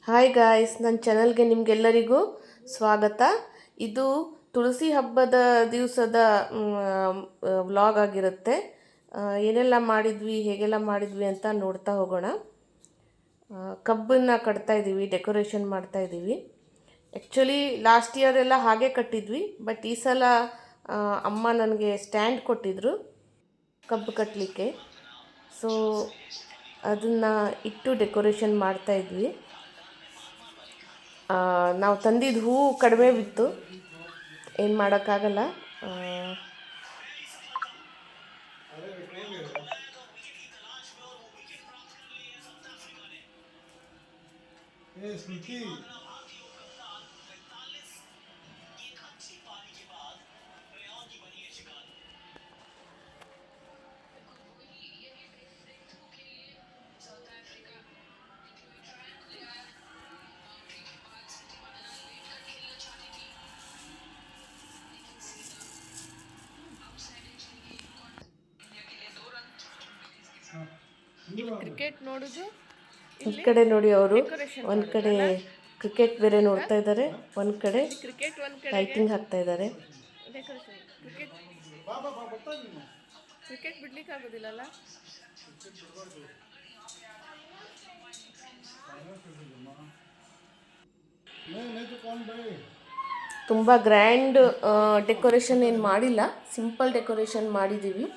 Hi guys, ನನ್ನ ಚಾನಲ್ಗೆ ನಿಮಗೆಲ್ಲರಿಗೂ ಸ್ವಾಗತ. ಇದು ತುಳಸಿ ಹಬ್ಬದ ದಿವಸದ ವ್ಲಾಗ್ ಆಗಿರುತ್ತೆ. ಏನೆಲ್ಲ ಮಾಡಿದ್ವಿ, ಹೇಗೆಲ್ಲ ಮಾಡಿದ್ವಿ ಅಂತ ನೋಡ್ತಾ ಹೋಗೋಣ. ಕಬ್ಬನ್ನು ಕಟ್ತಾ ಇದ್ದೀವಿ, ಡೆಕೋರೇಷನ್ ಮಾಡ್ತಾ ಇದ್ದೀವಿ. ಆ್ಯಕ್ಚುಲಿ ಲಾಸ್ಟ್ ಇಯರ್ ಎಲ್ಲ ಹಾಗೆ ಕಟ್ಟಿದ್ವಿ, ಬಟ್ ಈ ಸಲ ಅಮ್ಮ ನನಗೆ ಸ್ಟ್ಯಾಂಡ್ ಕೊಟ್ಟಿದ್ರು ಕಬ್ಬು ಕಟ್ಟಲಿಕ್ಕೆ. ಸೊ ಅದನ್ನು ಇಟ್ಟು ಡೆಕೋರೇಷನ್ ಮಾಡ್ತಾ ಇದ್ವಿ. ನಾವು ತಂದಿದ್ದು ಹೂವು ಕಡಿಮೆ ಬಿತ್ತು, ಏನು ಮಾಡೋಕ್ಕಾಗಲ್ಲ. ಕ್ರಿಕೆಟ್ ನೋಡೋದು ಈ ಕಡೆ ನೋಡಿ, ಅವರು ಒಂದು ಕಡೆ ಕ್ರಿಕೆಟ್ ಬೇರೆ ನೋಡ್ತಾ ಇದ್ದಾರೆ, ಒಂದು ಕಡೆ ಲೈಟಿಂಗ್ ಹಾಕ್ತಾ ಇದ್ದಾರೆ. ಕ್ರಿಕೆಟ್ ಬಿಡ್ಲಿಕ್ಕೆ ಆಗೋದಿಲ್ಲಲ್ಲ. ತುಂಬ ಗ್ರ್ಯಾಂಡ್ ಡೆಕೋರೇಷನ್ ಏನು ಮಾಡಿಲ್ಲ, ಸಿಂಪಲ್ ಡೆಕೋರೇಷನ್ ಮಾಡಿದ್ದೀವಿ.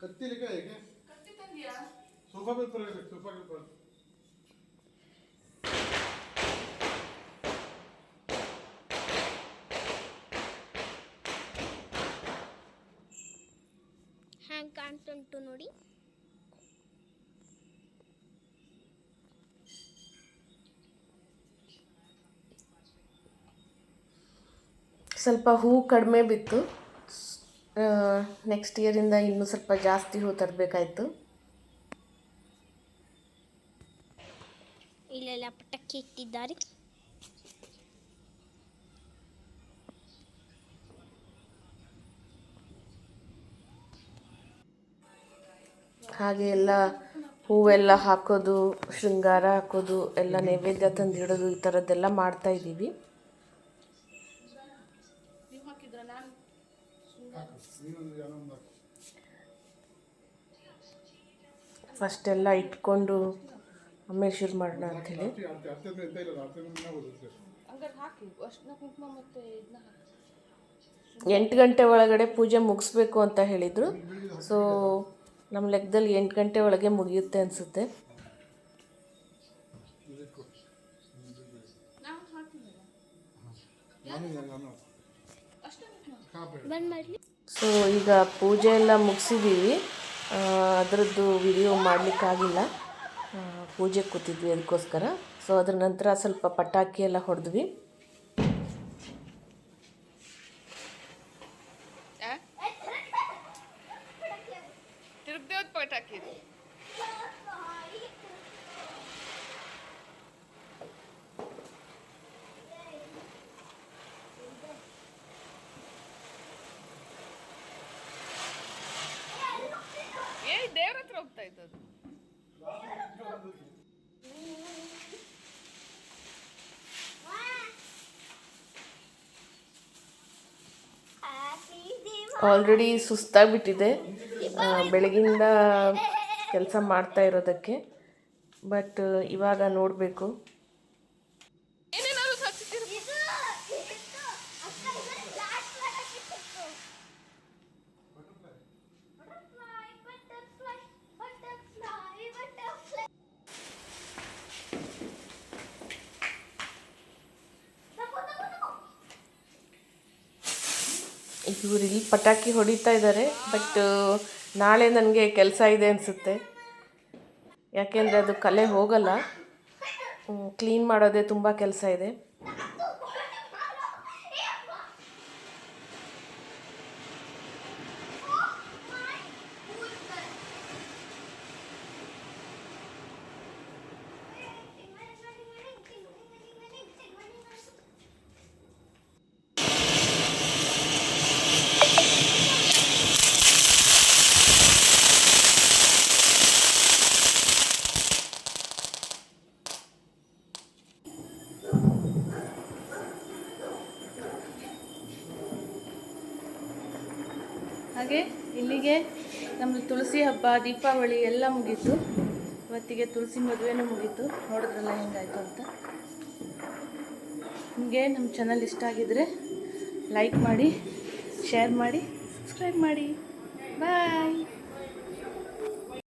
कत्ती लेके आए क्या? कत्ती तो दिया। सोफा पे ऊपर रख, सोफा के ऊपर। ಹ್ಯಾಂಗ್ ಕಾಣ್ತುಂಟು ನೋಡಿ. ಸ್ವಲ್ಪ ಹೂ ಕಡಿಮೆ ಬಿತ್ತು. ನೆಕ್ಸ್ಟ್ ಇಯರಿಂದ ಇನ್ನೂ ಸ್ವಲ್ಪ ಜಾಸ್ತಿ ಹೂ ತರಬೇಕಾಯ್ತು. ಇಲ್ಲೆಲ್ಲ ಪಟಾಕಿ ಇಟ್ಟಿದ್ದಾರೆ. ಹಾಗೆ ಎಲ್ಲ ಹೂವೆಲ್ಲ ಹಾಕೋದು, ಶೃಂಗಾರ ಹಾಕೋದು, ಎಲ್ಲ ನೈವೇದ್ಯ ತಂದಿಡೋದು, ಈ ಥರದ್ದೆಲ್ಲ ಮಾಡ್ತಾ ಇದ್ದೀವಿ. ಫಸ್ಟ್ ಎಲ್ಲ ಇಟ್ಕೊಂಡು ಆಮೇಲೆ ಶುರು ಮಾಡೋಣ ಅಂಥೇಳಿ. 8 ಗಂಟೆ ಒಳಗಡೆ ಪೂಜೆ ಮುಗಿಸ್ಬೇಕು ಅಂತ ಹೇಳಿದರು. ಸೊ ನಮ್ಮ ಲೆಕ್ಕದಲ್ಲಿ 8 ಗಂಟೆ ಒಳಗೆ ಮುಗಿಯುತ್ತೆ ಅನಿಸುತ್ತೆ. ಸೊ ಈಗ ಪೂಜೆ ಎಲ್ಲ ಮುಗಿಸಿದ್ದೀವಿ. ಅದರದ್ದು ವಿಡಿಯೋ ಮಾಡಲಿಕ್ಕಾಗಿಲ್ಲ, ಪೂಜೆ ಕೂತಿದ್ವಿ ಅದಕ್ಕೋಸ್ಕರ. ಸೊ ಅದ್ರ ನಂತರ ಸ್ವಲ್ಪ ಪಟಾಕಿ ಎಲ್ಲ ಹೊಡೆದ್ವಿ. ಪಟಾಕಿ ದೇವ್ರ ಹತ್ರ ಹೋಗ್ತಾ ಇದ್ದದ್ದು. ಆಲ್ರೆಡಿ ಸುಸ್ತಾಗ್ಬಿಟ್ಟಿದೆ ಬೆಳಗಿಂದ ಕೆಲಸ ಮಾಡ್ತಾ ಇರೋದಕ್ಕೆ. ಬಟ್ ಇವಾಗ ನೋಡಬೇಕು. ಇವರು ಇಲ್ಲಿ ಪಟಾಕಿ ಹೊಡಿತಾ ಇದ್ದಾರೆ. ಬಟ್ ನಾಳೆ ನನಗೆ ಕೆಲಸ ಇದೆ ಅನಿಸುತ್ತೆ, ಯಾಕೆಂದರೆ ಅದು ಕಲೆ ಹೋಗಲ್ಲ. ಕ್ಲೀನ್ ಮಾಡೋದೇ ತುಂಬ ಕೆಲಸ ಇದೆ. ಹಾಗೆ ಇಲ್ಲಿಗೆ ನಮ್ಮದು ತುಳಸಿ ಹಬ್ಬ ದೀಪಾವಳಿ ಎಲ್ಲ ಮುಗೀತು. ಇವತ್ತಿಗೆ ತುಳಸಿ ಮದುವೆನೂ ಮುಗೀತು. ನೋಡಿದ್ರಲ್ಲ ಹೆಂಗಾಯಿತು ಅಂತ. ನಿಮಗೆ ನಮ್ಮ ಚಾನಲ್ ಇಷ್ಟ ಆಗಿದರೆ ಲೈಕ್ ಮಾಡಿ, ಶೇರ್ ಮಾಡಿ, ಸಬ್ಸ್ಕ್ರೈಬ್ ಮಾಡಿ. ಬಾಯ್.